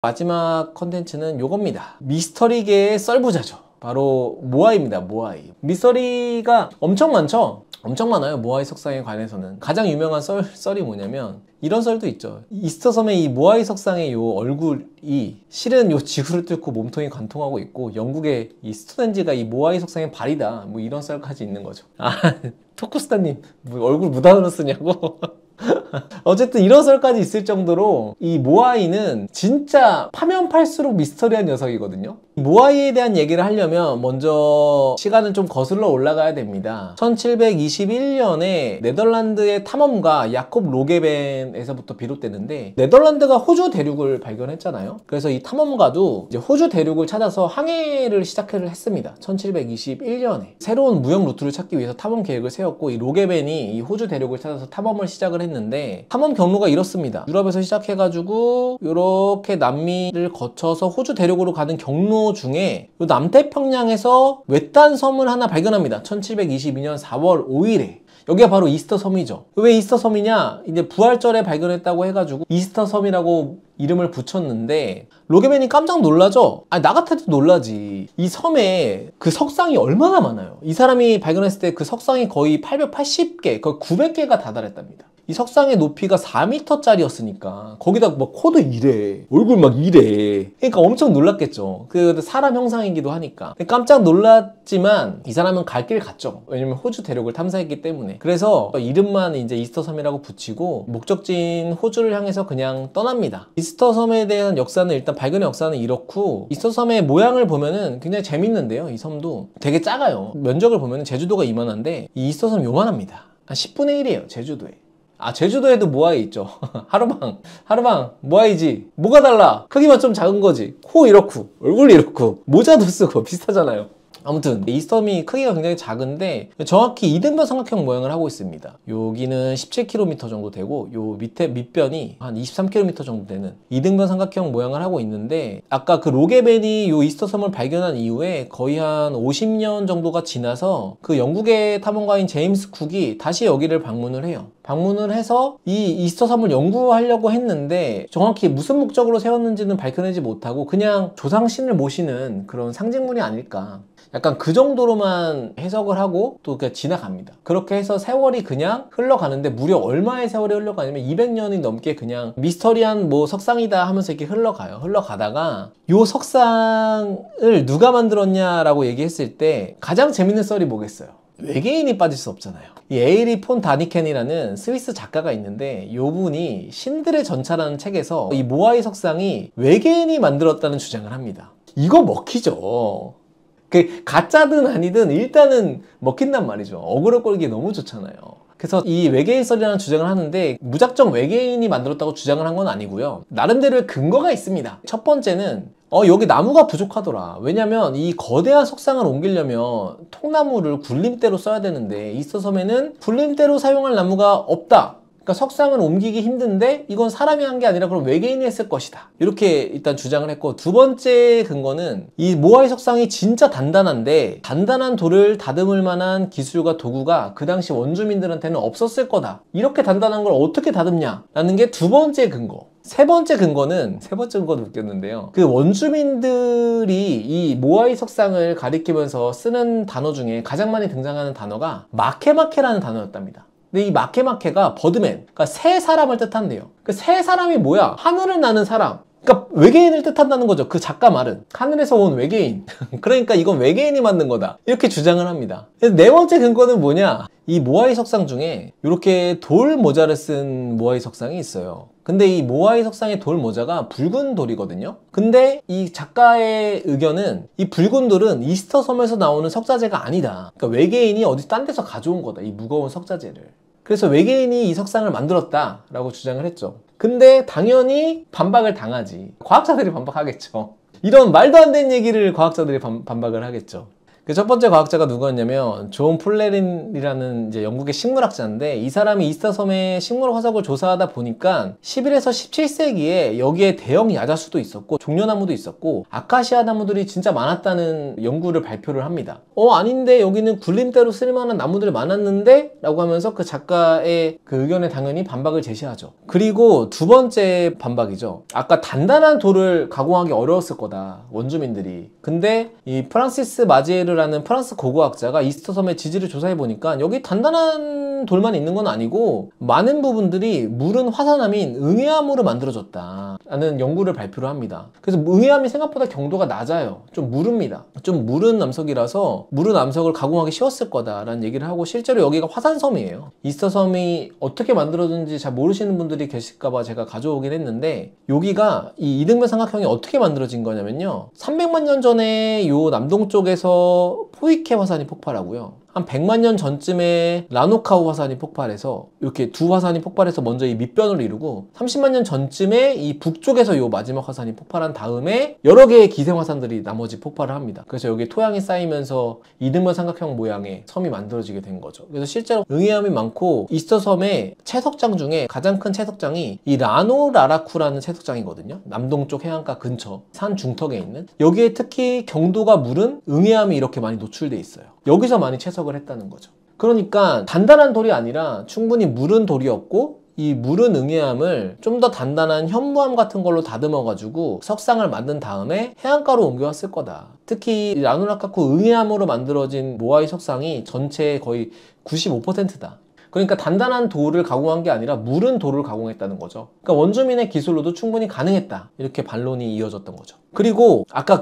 마지막 컨텐츠는 요겁니다. 미스터리계의 썰부자죠. 바로 모아이입니다. 모아이. 미스터리가 엄청 많죠? 엄청 많아요. 모아이 석상에 관해서는. 가장 유명한 썰이 뭐냐면 이런 썰도 있죠. 이스터 섬의 이 모아이 석상의 요 얼굴이 실은 요 지구를 뚫고 몸통이 관통하고 있고 영국의 이 스톤헨지가 이 모아이 석상의 발이다. 뭐 이런 썰까지 있는 거죠. 아, 토쿠스타님 뭐 얼굴 무단으로 쓰냐고? 어쨌든 이런 썰까지 있을 정도로 이 모아이는 진짜 파면 팔수록 미스터리한 녀석이거든요. 모아이에 대한 얘기를 하려면 먼저 시간을 좀 거슬러 올라가야 됩니다. 1721년에 네덜란드의 탐험가 야콥 로게벤에서부터 비롯되는데, 네덜란드가 호주 대륙을 발견했잖아요. 그래서 이 탐험가도 이제 호주 대륙을 찾아서 항해를 시작을 했습니다. 1721년에 새로운 무역 루트를 찾기 위해서 탐험 계획을 세웠고, 이 로게벤이 이 호주 대륙을 찾아서 탐험을 시작을 했는데, 탐험 경로가 이렇습니다. 유럽에서 시작해가지고 이렇게 남미를 거쳐서 호주 대륙으로 가는 경로 중에 이 남태평양에서 외딴 섬을 하나 발견합니다. 1722년 4월 5일에. 여기가 바로 이스터 섬이죠. 왜 이스터 섬이냐? 이제 부활절에 발견했다고 해가지고 이스터 섬이라고 이름을 붙였는데, 로게벤이 깜짝 놀라죠? 아니, 나 같아도 놀라지. 이 섬에 그 석상이 얼마나 많아요. 이 사람이 발견했을 때 그 석상이 거의 880개, 거의 900개가 다다랐답니다. 이 석상의 높이가 4m짜리였으니까 거기다 막 코도 이래, 얼굴 막 이래. 그러니까 엄청 놀랐겠죠. 그 사람 형상이기도 하니까. 깜짝 놀랐지만 이 사람은 갈 길 갔죠. 왜냐면 호주 대륙을 탐사했기 때문에. 그래서 이름만 이제 이스터 섬이라고 붙이고 목적지인 호주를 향해서 그냥 떠납니다. 이스터 섬에 대한 역사는, 일단 발견의 역사는 이렇고, 이스터 섬의 모양을 보면은 굉장히 재밌는데요. 이 섬도 되게 작아요. 면적을 보면은 제주도가 이만한데 이 이스터 섬 요만합니다. 한 10분의 1이에요 제주도에. 아, 제주도에도 모아이 있죠. 하루방 모아이지. 뭐가 달라? 크기만 좀 작은 거지. 코 이렇고 얼굴 이렇고 모자도 쓰고 비슷하잖아요. 아무튼 이 섬이 크기가 굉장히 작은데 정확히 이등변 삼각형 모양을 하고 있습니다. 여기는 17km 정도 되고 요 밑에 밑변이 한 23km 정도 되는 이등변 삼각형 모양을 하고 있는데, 아까 그 로게벤이 요 이스터 섬을 발견한 이후에 거의 한 50년 정도가 지나서 그 영국의 탐험가인 제임스 쿡이 다시 여기를 방문을 해요. 방문을 해서 이 이스터 섬을 연구하려고 했는데 정확히 무슨 목적으로 세웠는지는 밝혀내지 못하고 그냥 조상신을 모시는 그런 상징물이 아닐까, 약간 그 정도로만 해석을 하고 또 그냥 지나갑니다. 그렇게 해서 세월이 그냥 흘러가는데, 무려 얼마의 세월이 흘러가냐면 200년이 넘게 그냥 미스터리한 뭐 석상이다 하면서 이렇게 흘러가요. 흘러가다가 요 석상을 누가 만들었냐라고 얘기했을 때 가장 재밌는 썰이 뭐겠어요? 외계인이 빠질 수 없잖아요. 이 에이리 폰 다니켄이라는 스위스 작가가 있는데, 요 분이 신들의 전차라는 책에서 이 모아이 석상이 외계인이 만들었다는 주장을 합니다. 이거 먹히죠. 그 가짜든 아니든 일단은 먹힌단 말이죠. 어그로 끌기 너무 좋잖아요. 그래서 이 외계인 썰이라는 주장을 하는데, 무작정 외계인이 만들었다고 주장을 한 건 아니고요. 나름대로의 근거가 있습니다. 첫 번째는 여기 나무가 부족하더라. 왜냐면 이 거대한 석상을 옮기려면 통나무를 굴림대로 써야 되는데 이스터 섬에는 굴림대로 사용할 나무가 없다. 그러니까 석상을 옮기기 힘든데 이건 사람이 한 게 아니라 그럼 외계인이 했을 것이다. 이렇게 일단 주장을 했고, 두 번째 근거는 이 모아이 석상이 진짜 단단한데 단단한 돌을 다듬을 만한 기술과 도구가 그 당시 원주민들한테는 없었을 거다. 이렇게 단단한 걸 어떻게 다듬냐? 라는 게 두 번째 근거. 세 번째 근거는 웃겼는데요. 그 원주민들이 이 모아이 석상을 가리키면서 쓰는 단어 중에 가장 많이 등장하는 단어가 마케마케라는 단어였답니다. 근데 이 마케마케가 버드맨, 그러니까 새 사람을 뜻한대요. 그 새 사람이 뭐야? 하늘을 나는 사람. 그러니까 외계인을 뜻한다는 거죠. 그 작가 말은 하늘에서 온 외계인. 그러니까 이건 외계인이 만든 거다, 이렇게 주장을 합니다. 그래서 네 번째 근거는 뭐냐? 이 모아이 석상 중에 이렇게 돌 모자를 쓴 모아이 석상이 있어요. 근데 이 모아이 석상의 돌 모자가 붉은 돌이거든요. 근데 이 작가의 의견은 이 붉은 돌은 이스터 섬에서 나오는 석자재가 아니다. 그러니까 외계인이 어디 딴 데서 가져온 거다, 이 무거운 석자재를. 그래서 외계인이 이 석상을 만들었다라고 주장을 했죠. 근데 당연히 반박을 당하지. 과학자들이 반박하겠죠. 이런 말도 안 되는 얘기를 과학자들이 반박을 하겠죠. 그 첫 번째 과학자가 누구였냐면 존 플레린이라는 이제 영국의 식물학자인데, 이 사람이 이스타섬의 식물 화석을 조사하다 보니까 11에서 17세기에 여기에 대형 야자수도 있었고 종려나무도 있었고 아카시아 나무들이 진짜 많았다는 연구를 발표를 합니다. 아닌데 여기는 굴림대로 쓸만한 나무들이 많았는데? 라고 하면서 그 작가의 그 의견에 당연히 반박을 제시하죠. 그리고 두 번째 반박이죠. 아까 단단한 돌을 가공하기 어려웠을 거다, 원주민들이. 근데 이 프란시스 마지에르라는 프랑스 고고학자가 이스터섬의 지지를 조사해 보니까 여기 단단한 돌만 있는 건 아니고 많은 부분들이 무른 화산암인 응해암으로 만들어졌다 라는 연구를 발표를 합니다. 그래서 응해암이 생각보다 경도가 낮아요. 좀 무릅니다. 좀 무른 암석이라서 무른 암석을 가공하기 쉬웠을 거다라는 얘기를 하고, 실제로 여기가 화산섬이에요. 이스터섬이 어떻게 만들어졌는지 잘 모르시는 분들이 계실까봐 제가 가져오긴 했는데, 여기가 이 이등변 삼각형이 어떻게 만들어진 거냐면요, 300만 년 전에 요 남동쪽에서 포이케 화산이 폭발하고요, 한 100만 년 전쯤에 라노카우 화산이 폭발해서, 이렇게 두 화산이 폭발해서 먼저 이 밑변을 이루고 30만 년 전쯤에 이 북쪽에서 요 마지막 화산이 폭발한 다음에 여러 개의 기생 화산들이 나머지 폭발을 합니다. 그래서 여기 토양이 쌓이면서 이등변 삼각형 모양의 섬이 만들어지게 된 거죠. 그래서 실제로 응해암이 많고, 이스터섬의 채석장 중에 가장 큰 채석장이 이 라노라라쿠라는 채석장이거든요. 남동쪽 해안가 근처 산 중턱에 있는, 여기에 특히 경도가 무른 응해암이 이렇게 많이 노출돼 있어요. 여기서 많이 채석을 했다는 거죠. 그러니까 단단한 돌이 아니라 충분히 무른 돌이었고, 이 무른 응해암을 좀 더 단단한 현무암 같은 걸로 다듬어 가지고 석상을 만든 다음에 해안가로 옮겨왔을 거다. 특히 라누라카쿠 응해암으로 만들어진 모아이 석상이 전체의 거의 95%다. 그러니까 단단한 돌을 가공한 게 아니라 무른 돌을 가공했다는 거죠. 그러니까 원주민의 기술로도 충분히 가능했다, 이렇게 반론이 이어졌던 거죠. 그리고 아까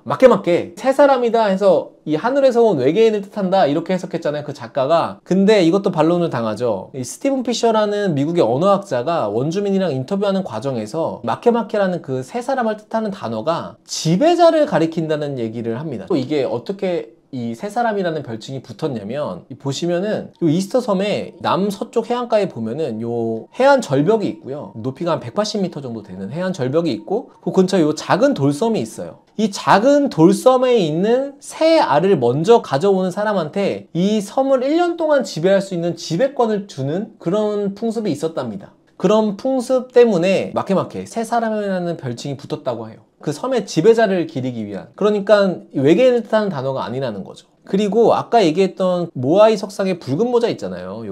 맞게 새 사람이다 해서 이 하늘에서 온 외계인을 뜻한다 이렇게 해석했잖아요, 그 작가가. 근데 이것도 반론을 당하죠. 이 스티븐 피셔라는 미국의 언어학자가 원주민이랑 인터뷰하는 과정에서 마케마케라는 그 새 사람을 뜻하는 단어가 지배자를 가리킨다는 얘기를 합니다. 또 이게 어떻게 이 새 사람이라는 별칭이 붙었냐면, 보시면은 요 이스터섬의 남서쪽 해안가에 보면은 요 해안 절벽이 있고요, 높이가 한 180m 정도 되는 해안 절벽이 있고, 그 근처에 요 작은 돌섬이 있어요. 이 작은 돌섬에 있는 새 알을 먼저 가져오는 사람한테 이 섬을 1년 동안 지배할 수 있는 지배권을 주는 그런 풍습이 있었답니다. 그런 풍습 때문에 마케마케, 새 사람이라는 별칭이 붙었다고 해요. 그 섬의 지배자를 기리기 위한. 그러니까 외계인을 뜻하는 단어가 아니라는 거죠. 그리고 아까 얘기했던 모아이 석상의 붉은 모자 있잖아요,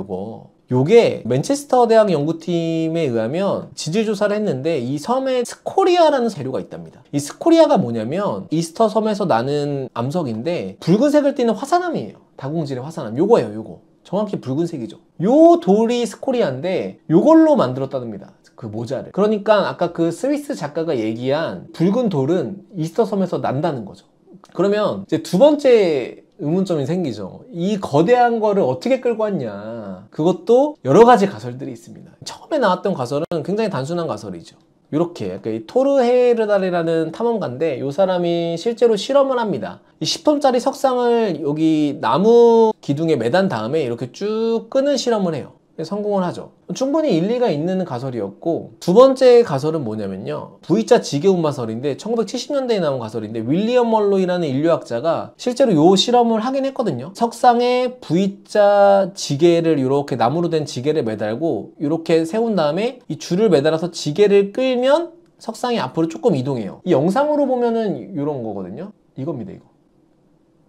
요게 맨체스터 대학 연구팀에 의하면 지질 조사를 했는데, 이 섬에 스코리아라는 재료가 있답니다. 이 스코리아가 뭐냐면 이스터 섬에서 나는 암석인데 붉은색을 띠는 화산암이에요. 다공질의 화산암. 요거 정확히 붉은색이죠. 요 돌이 스코리아인데 요걸로 만들었답니다, 그 모자를. 그러니까 아까 그 스위스 작가가 얘기한 붉은 돌은 이스터섬에서 난다는 거죠. 그러면 이제 두 번째 의문점이 생기죠. 이 거대한 거를 어떻게 끌고 왔냐. 그것도 여러 가지 가설들이 있습니다. 처음에 나왔던 가설은 굉장히 단순한 가설이죠. 이렇게 이 토르헤르달이라는 탐험가인데, 이 사람이 실제로 실험을 합니다. 이 10톤짜리 석상을 여기 나무 기둥에 매단 다음에 이렇게 쭉 끄는 실험을 해요. 성공을 하죠. 충분히 일리가 있는 가설이었고, 두 번째 가설은 뭐냐면요, V자 지게 운마설인데 1970년대에 나온 가설인데, 윌리엄 멀로이라는 인류학자가 실제로 요 실험을 하긴 했거든요. 석상에 V자 지게를, 이렇게 나무로 된 지게를 매달고 이렇게 세운 다음에 이 줄을 매달아서 지게를 끌면 석상이 앞으로 조금 이동해요. 이 영상으로 보면은 이런 거거든요. 이겁니다, 이거.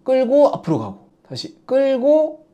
끌고 앞으로 가고, 다시 끌고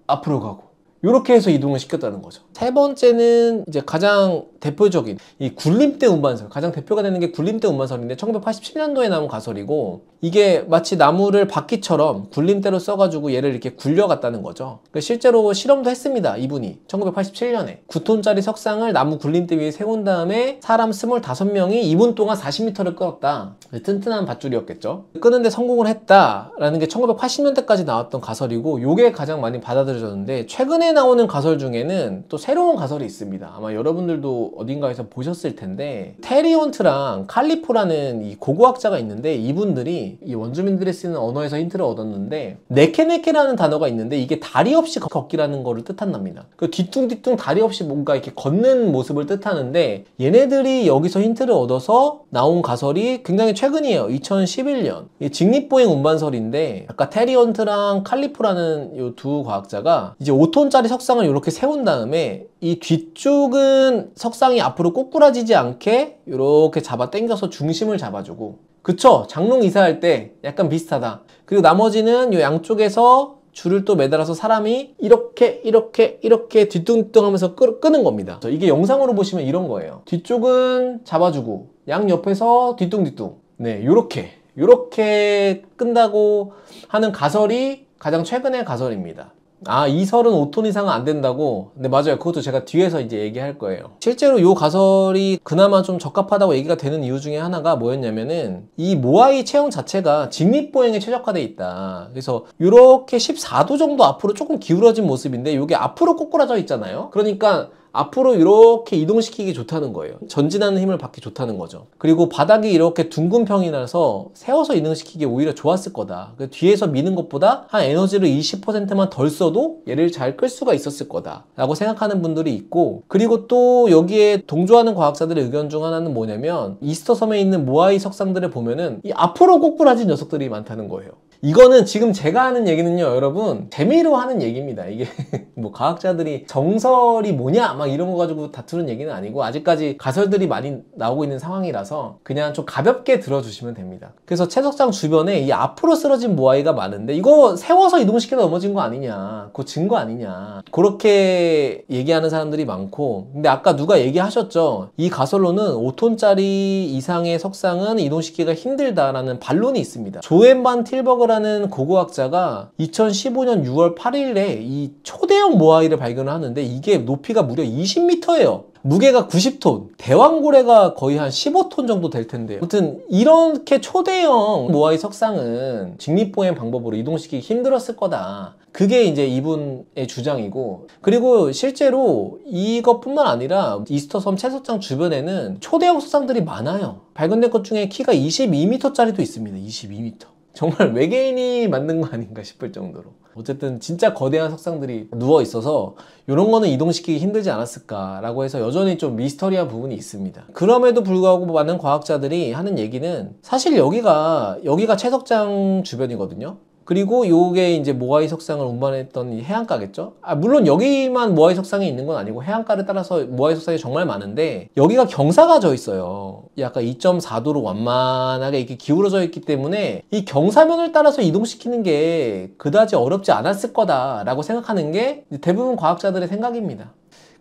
앞으로 가고, 이렇게 해서 이동을 시켰다는 거죠. 세 번째는 이제 가장 대표적인 이 굴림대 운반설, 가장 대표가 되는 게 굴림대 운반설인데 1987년도에 나온 가설이고, 이게 마치 나무를 바퀴처럼 굴림대로 써가지고 얘를 이렇게 굴려갔다는 거죠. 실제로 실험도 했습니다, 이분이. 1987년에 9톤짜리 석상을 나무 굴림대 위에 세운 다음에 사람 25명이 2분 동안 40m를 끌었다. 튼튼한 밧줄이었겠죠. 끄는데 성공을 했다라는 게 1980년대까지 나왔던 가설이고, 요게 가장 많이 받아들여졌는데, 최근에 나오는 가설 중에는 또 새로운 가설이 있습니다. 아마 여러분들도 어딘가에서 보셨을 텐데 테리온트랑 칼리포라는 이 고고학자가 있는데 이분들이 이 원주민들이 쓰는 언어에서 힌트를 얻었는데 네케네케라는 단어가 있는데 이게 다리 없이 걷기라는 거를 뜻한답니다. 그 뒤뚱뒤뚱 다리 없이 뭔가 이렇게 걷는 모습을 뜻하는데 얘네들이 여기서 힌트를 얻어서 나온 가설이 굉장히 최근이에요. 2011년 직립보행 운반설인데 아까 테리온트랑 칼리포라는 이 두 과학자가 이제 5톤짜리 석상을 이렇게 세운 다음에 이 뒤쪽은 석상이 앞으로 꼬꾸라지지 않게 이렇게 잡아 당겨서 중심을 잡아주고, 그쵸? 장롱 이사할 때 약간 비슷하다. 그리고 나머지는 이 양쪽에서 줄을 또 매달아서 사람이 이렇게 뒤뚱뒤뚱 하면서 끄는 겁니다. 이게 영상으로 보시면 이런 거예요. 뒤쪽은 잡아주고 양 옆에서 뒤뚱뒤뚱, 네, 요렇게 끈다고 하는 가설이 가장 최근의 가설입니다. 이 설은 5톤 이상은 안 된다고? 네, 맞아요. 그것도 제가 뒤에서 이제 얘기할 거예요. 실제로 이 가설이 그나마 좀 적합하다고 얘기가 되는 이유 중에 하나가 뭐였냐면은 이 모아이 체형 자체가 직립보행에 최적화되어 있다. 그래서 이렇게 14도 정도 앞으로 조금 기울어진 모습인데 이게 앞으로 꼬꾸라져 있잖아요. 그러니까 앞으로 이렇게 이동시키기 좋다는 거예요. 전진하는 힘을 받기 좋다는 거죠. 그리고 바닥이 이렇게 둥근 평이라서 세워서 이동시키기 오히려 좋았을 거다. 뒤에서 미는 것보다 한 에너지를 20%만 덜 써도 얘를 잘 끌 수가 있었을 거다 라고 생각하는 분들이 있고, 그리고 또 여기에 동조하는 과학자들의 의견 중 하나는 뭐냐면 이스터 섬에 있는 모아이 석상들을 보면은 이 앞으로 꼬꾸라진 녀석들이 많다는 거예요. 이거는 지금 제가 하는 얘기는요, 여러분, 재미로 하는 얘기입니다. 이게 뭐 과학자들이 정설이 뭐냐 막 이런 거 가지고 다투는 얘기는 아니고 아직까지 가설들이 많이 나오고 있는 상황이라서 그냥 좀 가볍게 들어주시면 됩니다. 그래서 채석장 주변에 이 앞으로 쓰러진 모아이가 많은데 이거 세워서 이동시켜서 넘어진 거 아니냐, 그거 증거 아니냐, 그렇게 얘기하는 사람들이 많고, 근데 아까 누가 얘기하셨죠. 이 가설로는 5톤짜리 이상의 석상은 이동시키기가 힘들다라는 반론이 있습니다. 조앤 반 틸버그라는 고고학자가 2015년 6월 8일에 이 초대형 모아이를 발견을 하는데 이게 높이가 무려 20m예요. 무게가 90톤, 대왕고래가 거의 한 15톤 정도 될 텐데요. 아무튼 이렇게 초대형 모아이 석상은 직립보행 방법으로 이동시키기 힘들었을 거다. 그게 이제 이분의 주장이고, 그리고 실제로 이것뿐만 아니라 이스터섬 채석장 주변에는 초대형 석상들이 많아요. 발견된 것 중에 키가 22m짜리도 있습니다. 22m. 정말 외계인이 만든 거 아닌가 싶을 정도로. 어쨌든 진짜 거대한 석상들이 누워 있어서 이런 거는 이동시키기 힘들지 않았을까라고 해서 여전히 좀 미스터리한 부분이 있습니다. 그럼에도 불구하고 많은 과학자들이 하는 얘기는 사실 여기가 채석장 주변이거든요. 그리고 요게 이제 모아이 석상을 운반했던 이 해안가겠죠? 물론 여기만 모아이 석상이 있는 건 아니고 해안가를 따라서 모아이 석상이 정말 많은데 여기가 경사가 져 있어요. 약간 2.4도로 완만하게 이렇게 기울어져 있기 때문에 이 경사면을 따라서 이동시키는 게 그다지 어렵지 않았을 거다라고 생각하는 게 대부분 과학자들의 생각입니다.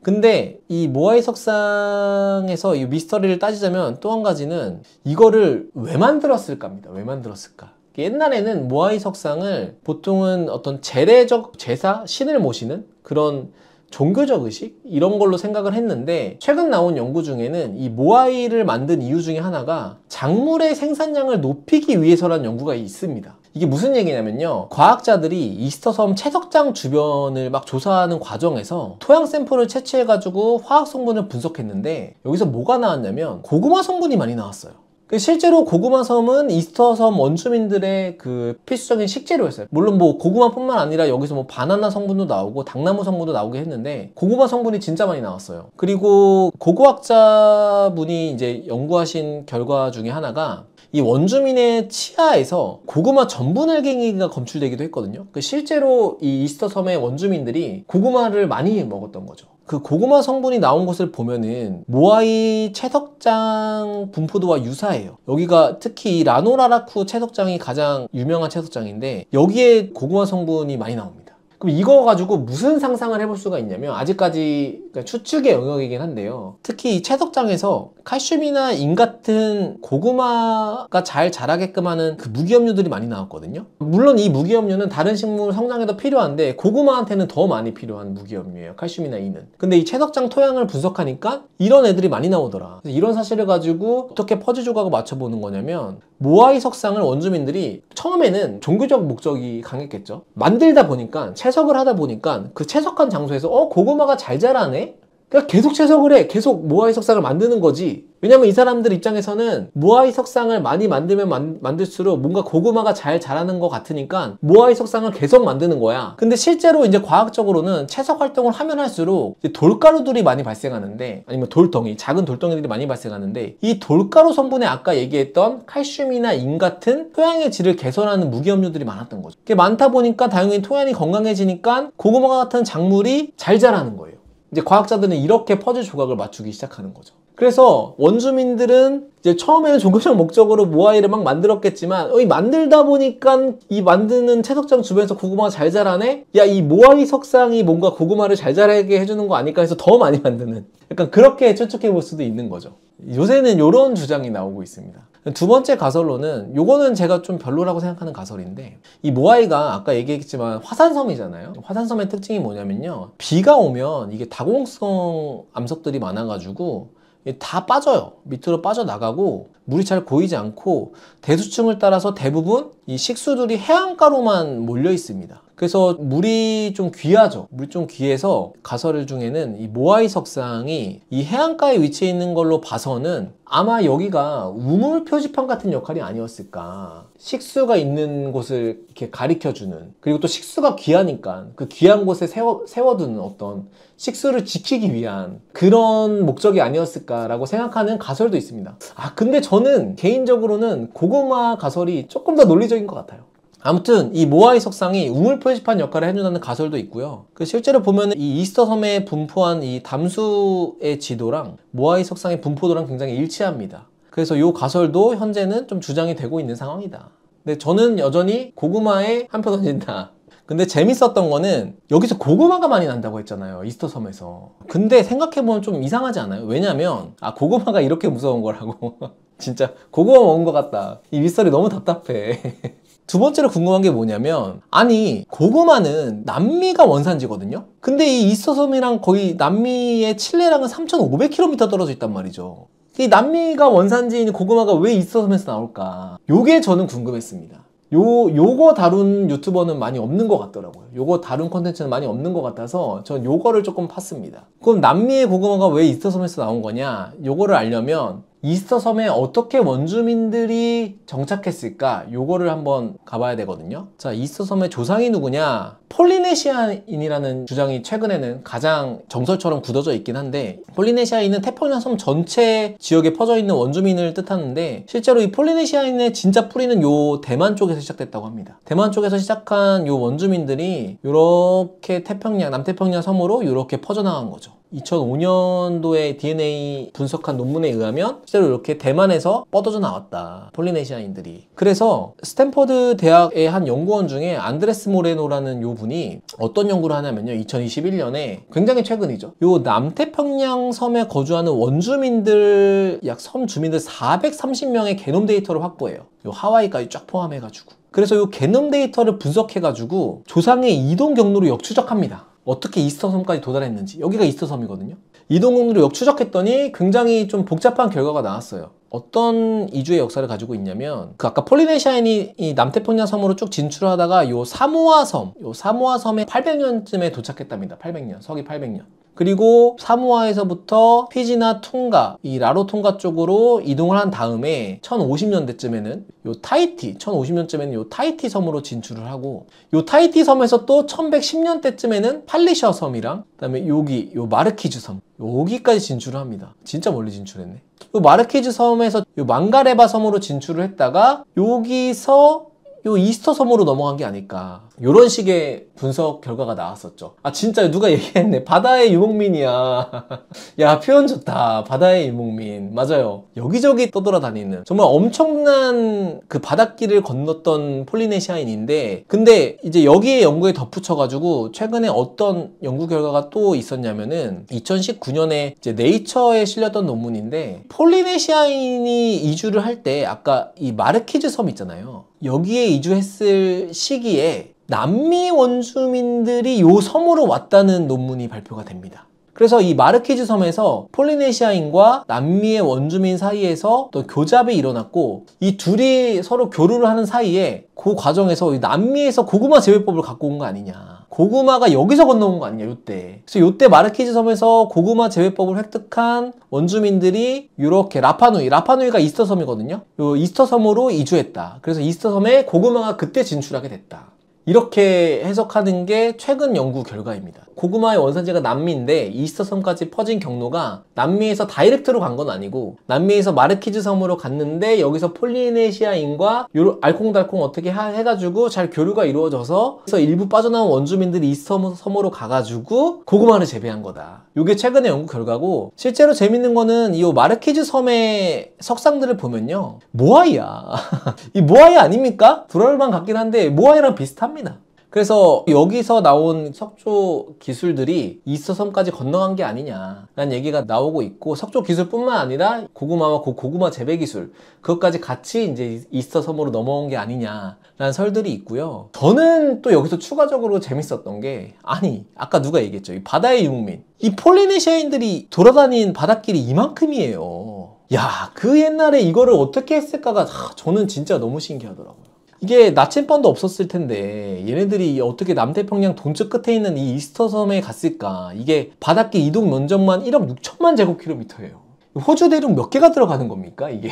근데 이 모아이 석상에서 이 미스터리를 따지자면 또 한 가지는 이거를 왜 만들었을까입니다. 왜 만들었을까? 옛날에는 모아이 석상을 보통은 어떤 재래적 제사, 신을 모시는 그런 종교적 의식? 이런 걸로 생각을 했는데 최근 나온 연구 중에는 이 모아이를 만든 이유 중에 하나가 작물의 생산량을 높이기 위해서라는 연구가 있습니다. 이게 무슨 얘기냐면요, 과학자들이 이스터섬 채석장 주변을 막 조사하는 과정에서 토양 샘플을 채취해가지고 화학 성분을 분석했는데 여기서 뭐가 나왔냐면 고구마 성분이 많이 나왔어요. 실제로 고구마 섬은 이스터섬 원주민들의 그 필수적인 식재료였어요. 물론 뭐 고구마뿐만 아니라 여기서 뭐 바나나 성분도 나오고 당나무 성분도 나오게 했는데 고구마 성분이 진짜 많이 나왔어요. 그리고 고고학자분이 이제 연구하신 결과 중에 하나가 이 원주민의 치아에서 고구마 전분알갱이가 검출되기도 했거든요. 실제로 이 이스터섬의 원주민들이 고구마를 많이 먹었던 거죠. 그 고구마 성분이 나온 것을 보면은 모아이 채석장 분포도와 유사해요. 여기가 특히 이 라노라라쿠 채석장이 가장 유명한 채석장인데 여기에 고구마 성분이 많이 나옵니다. 그럼 이거 가지고 무슨 상상을 해볼 수가 있냐면 아직까지 그러니까 추측의 영역이긴 한데요. 특히 이 채석장에서 칼슘이나 인 같은 고구마가 잘 자라게끔 하는 그 무기염류들이 많이 나왔거든요. 물론 이 무기염류는 다른 식물 성장에도 필요한데 고구마한테는 더 많이 필요한 무기염류예요. 칼슘이나 인은. 근데 이 채석장 토양을 분석하니까 이런 애들이 많이 나오더라. 그래서 이런 사실을 가지고 어떻게 퍼즐 조각을 맞춰보는 거냐면 모아이 석상을 원주민들이 처음에는 종교적 목적이 강했겠죠. 만들다 보니까 채석을 하다 보니까 그 채석한 장소에서 고구마가 잘 자라네? 그러니까 계속 채석을 해. 계속 모아이 석상을 만드는 거지. 왜냐면 이 사람들 입장에서는 모아이 석상을 많이 만들면 만들수록 뭔가 고구마가 잘 자라는 것 같으니까 모아이 석상을 계속 만드는 거야. 근데 실제로 이제 과학적으로는 채석 활동을 하면 할수록 이제 돌가루들이 많이 발생하는데, 아니면 돌덩이, 작은 돌덩이들이 많이 발생하는데, 이 돌가루 성분에 아까 얘기했던 칼슘이나 인 같은 토양의 질을 개선하는 무기염료들이 많았던 거죠. 그게 많다 보니까 당연히 토양이 건강해지니까 고구마 같은 작물이 잘 자라는 거예요. 이제 과학자들은 이렇게 퍼즐 조각을 맞추기 시작하는 거죠. 그래서 원주민들은 이제 처음에는 종교적 목적으로 모아이를 막 만들었겠지만, 만들다 보니까 이 만드는 채석장 주변에서 고구마가 잘 자라네? 야, 이 모아이 석상이 뭔가 고구마를 잘 자라게 해주는 거 아닐까 해서 더 많이 만드는, 약간 그렇게 추측해 볼 수도 있는 거죠. 요새는 이런 주장이 나오고 있습니다. 두 번째 가설로는, 요거는 제가 좀 별로라고 생각하는 가설인데, 이 모아이가 아까 얘기했지만 화산섬이잖아요. 화산섬의 특징이 뭐냐면요, 비가 오면 이게 다공성 암석들이 많아가지고 다 빠져요. 밑으로 빠져나가고 물이 잘 고이지 않고 대수층을 따라서 대부분 이 식수들이 해안가로만 몰려 있습니다. 그래서 물이 좀 귀하죠. 물이 좀 귀해서 가설 중에는 이 모아이 석상이 이 해안가에 위치해 있는 걸로 봐서는 아마 여기가 우물 표지판 같은 역할이 아니었을까. 식수가 있는 곳을 이렇게 가리켜주는, 그리고 또 식수가 귀하니까 그 귀한 곳에 세워두는 어떤 식수를 지키기 위한 그런 목적이 아니었을까라고 생각하는 가설도 있습니다. 근데 저는 개인적으로는 고구마 가설이 조금 더 논리적인 것 같아요. 아무튼 이 모아이 석상이 우물 표지판 역할을 해준다는 가설도 있고요. 실제로 보면 이 이스터 섬에 분포한 이 담수의 지도랑 모아이 석상의 분포도랑 굉장히 일치합니다. 그래서 이 가설도 현재는 좀 주장이 되고 있는 상황이다. 근데 저는 여전히 고구마에 한 표 던진다. 근데 재밌었던 거는 여기서 고구마가 많이 난다고 했잖아요, 이스터 섬에서. 근데 생각해보면 좀 이상하지 않아요? 왜냐면 고구마가 이렇게 무서운 거라고. 진짜 고구마 먹은 것 같다. 이 윗설이 너무 답답해. 두 번째로 궁금한 게 뭐냐면, 아니 고구마는 남미가 원산지거든요? 근데 이 이스터섬이랑 거의 남미의 칠레랑은 3,500km 떨어져 있단 말이죠. 이 남미가 원산지인 고구마가 왜 이스터섬에서 나올까? 요게 저는 궁금했습니다. 요거 다룬 유튜버는 많이 없는 것 같더라고요. 요거 다룬 컨텐츠는 많이 없는 것 같아서 전 요거를 조금 팠습니다. 그럼 남미의 고구마가 왜 이스터섬에서 나온 거냐? 요거를 알려면 이스터섬에 어떻게 원주민들이 정착했을까? 요거를 한번 가봐야 되거든요. 자, 이스터섬의 조상이 누구냐? 폴리네시아인이라는 주장이 최근에는 가장 정설처럼 굳어져 있긴 한데, 폴리네시아인은 태평양 섬 전체 지역에 퍼져 있는 원주민을 뜻하는데, 실제로 이 폴리네시아인의 진짜 뿌리는 요 대만 쪽에서 시작됐다고 합니다. 대만 쪽에서 시작한 요 원주민들이 요렇게 남태평양 섬으로 요렇게 퍼져나간 거죠. 2005년도에 DNA 분석한 논문에 의하면 실제로 이렇게 대만에서 뻗어져 나왔다, 폴리네시아인들이. 그래서 스탠퍼드 대학의 한 연구원 중에 안드레스 모레노라는 요 분이 어떤 연구를 하냐면요, 2021년에, 굉장히 최근이죠, 요 남태평양 섬에 거주하는 원주민들, 약 섬 주민들 430명의 게놈 데이터를 확보해요. 요 하와이까지 쫙 포함해가지고. 그래서 요 게놈 데이터를 분석해가지고 조상의 이동 경로를 역추적합니다. 어떻게 이스터섬까지 도달했는지. 여기가 이스터섬이거든요. 이동 경로를 역추적했더니 굉장히 좀 복잡한 결과가 나왔어요. 어떤 이주의 역사를 가지고 있냐면, 아까 폴리네시아인이 이 남태평양 섬으로 쭉 진출하다가 요 사모아 섬에 800년쯤에 도착했답니다. 800년, 서기 800년. 그리고 사모아에서부터 피지나 퉁가, 이 라로통가 쪽으로 이동을 한 다음에 1050년대쯤에는 요 타이티 섬으로 진출을 하고, 요 타이티 섬에서 또 1110년대쯤에는 팔리셔 섬이랑 그다음에 여기 요 마르키즈 섬, 여기까지 진출을 합니다. 진짜 멀리 진출했네. 요 마르키즈 섬에서 요 망가레바 섬으로 진출을 했다가 여기서 요 이스터 섬으로 넘어간 게 아닐까, 요런 식의 분석 결과가 나왔었죠. 진짜 누가 얘기했네. 바다의 유목민이야. 야, 표현 좋다. 바다의 유목민. 맞아요. 여기저기 떠돌아다니는, 정말 엄청난 그 바닷길을 건넜던 폴리네시아인인데, 근데 이제 여기에 연구에 덧붙여가지고 최근에 어떤 연구 결과가 또 있었냐면은 2019년에 이제 네이처에 실렸던 논문인데, 폴리네시아인이 이주를 할 때 아까 이 마르키즈 섬 있잖아요. 여기에 이주했을 시기에 남미 원주민들이 요 섬으로 왔다는 논문이 발표가 됩니다. 그래서 이 마르키즈 섬에서 폴리네시아인과 남미의 원주민 사이에서 또 교잡이 일어났고, 이 둘이 서로 교류를 하는 사이에 그 과정에서 남미에서 고구마 재배법을 갖고 온 거 아니냐. 고구마가 여기서 건너온 거 아니냐, 요때. 그래서 요때 마르키즈 섬에서 고구마 재배법을 획득한 원주민들이 이렇게 라파누이가 이스터 섬이거든요. 요 이스터 섬으로 이주했다. 그래서 이스터 섬에 고구마가 그때 진출하게 됐다. 이렇게 해석하는 게 최근 연구 결과입니다. 고구마의 원산지가 남미인데 이스터 섬까지 퍼진 경로가 남미에서 다이렉트로 간 건 아니고 남미에서 마르키즈 섬으로 갔는데 여기서 폴리네시아인과 알콩달콩 어떻게 해가지고 잘 교류가 이루어져서 그래서 일부 빠져나온 원주민들이 이스터 섬으로 가가지고 고구마를 재배한 거다. 이게 최근의 연구 결과고 실제로 재밌는 거는 이 마르키즈 섬의 석상들을 보면요. 모아이야. 이 모아이 아닙니까? 불얼만 같긴 한데 모아이랑 비슷합니다. 그래서 여기서 나온 석조 기술들이 이스터 섬까지 건너간 게 아니냐라는 얘기가 나오고 있고 석조 기술뿐만 아니라 고구마와 고구마 재배 기술 그것까지 같이 이제 이스터 섬으로 넘어온 게 아니냐라는 설들이 있고요. 저는 또 여기서 추가적으로 재밌었던 게 아니 아까 누가 얘기했죠. 이 바다의 유목민 이 폴리네시아인들이 돌아다닌 바닷길이 이만큼이에요. 야, 그 옛날에 이거를 어떻게 했을까가 저는 진짜 너무 신기하더라고요. 이게 나침반도 없었을 텐데 얘네들이 어떻게 남태평양 동쪽 끝에 있는 이 이스터 섬에 갔을까? 이게 바닷길 이동 면적만 1억 6천만 제곱킬로미터예요. 호주 대륙 몇 개가 들어가는 겁니까 이게?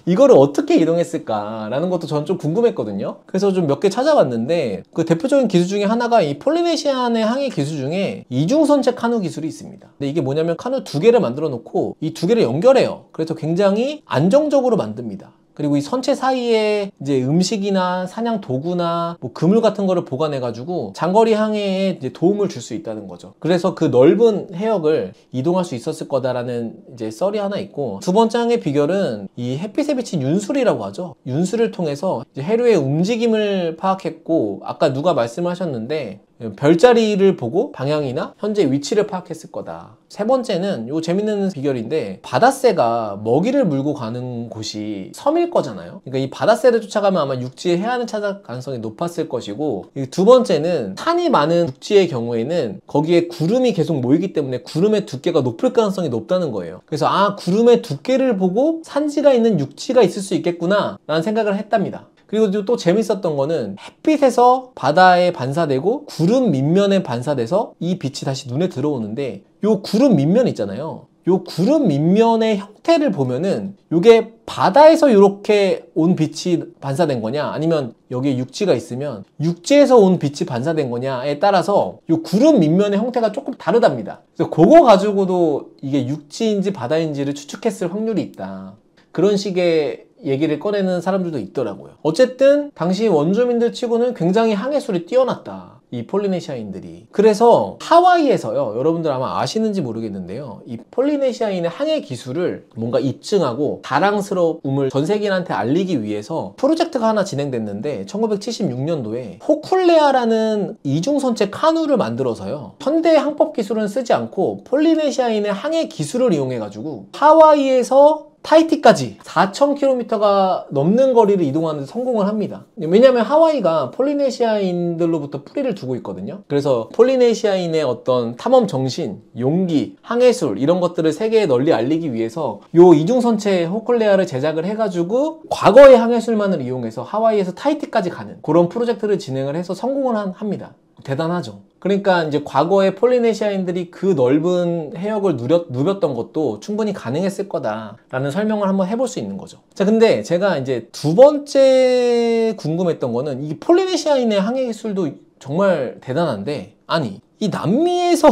이거를 어떻게 이동했을까라는 것도 저는 좀 궁금했거든요. 그래서 좀 몇 개 찾아봤는데 그 대표적인 기술 중에 하나가 이 폴리네시안의 항해 기술 중에 이중선체 카누 기술이 있습니다. 근데 이게 뭐냐면 카누 두 개를 만들어 놓고 이 두 개를 연결해요. 그래서 굉장히 안정적으로 만듭니다. 그리고 이 선체 사이에 이제 음식이나 사냥 도구나 뭐 그물 같은 거를 보관해가지고 장거리 항해에 이제 도움을 줄 수 있다는 거죠. 그래서 그 넓은 해역을 이동할 수 있었을 거다라는 이제 썰이 하나 있고 두 번째 항해 비결은 이 햇빛에 비친 윤술이라고 하죠. 윤술을 통해서 이제 해류의 움직임을 파악했고 아까 누가 말씀을 하셨는데 별자리를 보고 방향이나 현재 위치를 파악했을 거다. 세 번째는 요 재밌는 비결인데 바다새가 먹이를 물고 가는 곳이 섬일 거잖아요. 그러니까 이 바다새를 쫓아가면 아마 육지의 해안을 찾아갈 가능성이 높았을 것이고 두 번째는 산이 많은 육지의 경우에는 거기에 구름이 계속 모이기 때문에 구름의 두께가 높을 가능성이 높다는 거예요. 그래서 아 구름의 두께를 보고 산지가 있는 육지가 있을 수 있겠구나 라는 생각을 했답니다. 그리고 또 재밌었던 거는 햇빛에서 바다에 반사되고 구름 밑면에 반사돼서 이 빛이 다시 눈에 들어오는데 요 구름 밑면 있잖아요. 요 구름 밑면의 형태를 보면은 요게 바다에서 이렇게 온 빛이 반사된 거냐 아니면 여기에 육지가 있으면 육지에서 온 빛이 반사된 거냐에 따라서 요 구름 밑면의 형태가 조금 다르답니다. 그래서 그거 가지고도 이게 육지인지 바다인지를 추측했을 확률이 있다. 그런 식의 얘기를 꺼내는 사람들도 있더라고요. 어쨌든 당시 원주민들 치고는 굉장히 항해술이 뛰어났다. 이 폴리네시아인들이. 그래서 하와이에서요. 여러분들 아마 아시는지 모르겠는데요. 이 폴리네시아인의 항해 기술을 뭔가 입증하고 자랑스러움을 전 세계인한테 알리기 위해서 프로젝트가 하나 진행됐는데 1976년도에 호쿨레아라는 이중선체 카누를 만들어서요. 현대 항법 기술은 쓰지 않고 폴리네시아인의 항해 기술을 이용해가지고 하와이에서 타히티까지 4,000km가 넘는 거리를 이동하는 데 성공을 합니다. 왜냐하면 하와이가 폴리네시아인들로부터 뿌리를 두고 있거든요. 그래서 폴리네시아인의 어떤 탐험 정신, 용기, 항해술 이런 것들을 세계에 널리 알리기 위해서 요 이중선체 호클레아를 제작을 해가지고 과거의 항해술만을 이용해서 하와이에서 타히티까지 가는 그런 프로젝트를 진행을 해서 성공을 합니다. 대단하죠. 그러니까 이제 과거에 폴리네시아인들이 그 넓은 해역을 누볐던 것도 충분히 가능했을 거다라는 설명을 한번 해볼 수 있는 거죠. 자, 근데 제가 이제 두 번째 궁금했던 거는 이 폴리네시아인의 항해 기술도 정말 대단한데 아니 이 남미에서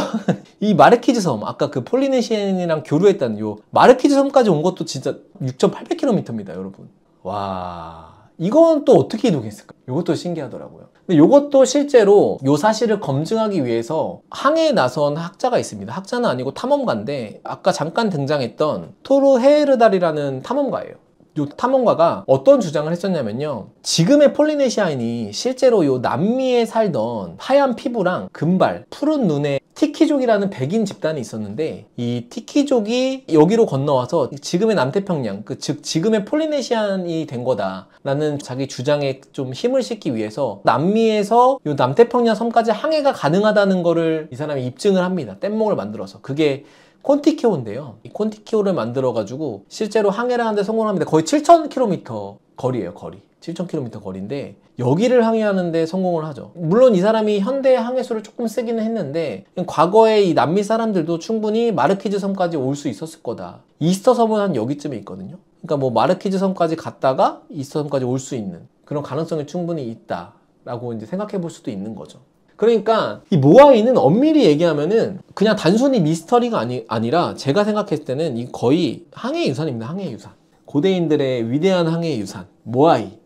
이 마르키즈 섬 아까 그 폴리네시아인이랑 교류했다는 요 마르키즈 섬까지 온 것도 진짜 6,800km입니다, 여러분. 와. 이건 또 어떻게 이동했을까? 이것도 신기하더라고요. 근데 이것도 실제로 이 사실을 검증하기 위해서 항해에 나선 학자가 있습니다. 학자는 아니고 탐험가인데 아까 잠깐 등장했던 토르 헤에르달이라는 탐험가예요. 이 탐험가가 어떤 주장을 했었냐면요. 지금의 폴리네시아인이 실제로 이 남미에 살던 하얀 피부랑 금발, 푸른 눈의 티키족이라는 백인 집단이 있었는데 이 티키족이 여기로 건너와서 지금의 남태평양, 즉 지금의 폴리네시안이 된 거다라는 자기 주장에 좀 힘을 싣기 위해서 남미에서 이 남태평양 섬까지 항해가 가능하다는 거를 이 사람이 입증을 합니다. 뗏목을 만들어서. 그게 콘티키오인데요. 이 콘티키오를 만들어가지고 실제로 항해를 하는데 성공합니다. 거의 7,000km 거리예요, 거리. 7,000km 거리인데 여기를 항해하는데 성공을 하죠. 물론 이 사람이 현대 항해술을 조금 쓰기는 했는데 과거에 이 남미 사람들도 충분히 마르키즈 섬까지 올 수 있었을 거다. 이스터 섬은 한 여기쯤에 있거든요. 그러니까 뭐 마르키즈 섬까지 갔다가 이스터 섬까지 올 수 있는 그런 가능성이 충분히 있다라고 이제 생각해 볼 수도 있는 거죠. 그러니까 이 모아이는 엄밀히 얘기하면은 그냥 단순히 미스터리가 아니라 제가 생각했을 때는 이 거의 항해 유산입니다. 항해 유산. 고대인들의 위대한 항해 유산 모아이.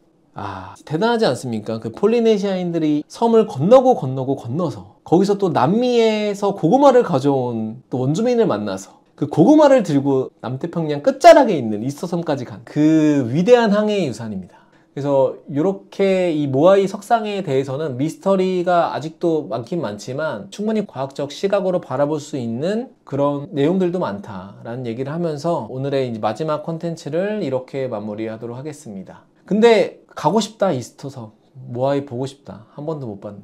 대단하지 않습니까? 그 폴리네시아인들이 섬을 건너서 거기서 또 남미에서 고구마를 가져온 또 원주민을 만나서 그 고구마를 들고 남태평양 끝자락에 있는 이스터섬까지 간 그 위대한 항해 유산입니다. 그래서 이렇게 이 모아이 석상에 대해서는 미스터리가 아직도 많긴 많지만 충분히 과학적 시각으로 바라볼 수 있는 그런 내용들도 많다라는 얘기를 하면서 오늘의 이제 마지막 콘텐츠를 이렇게 마무리하도록 하겠습니다. 근데 가고 싶다, 이스터섬. 모아이 보고 싶다. 한 번도 못 봤네.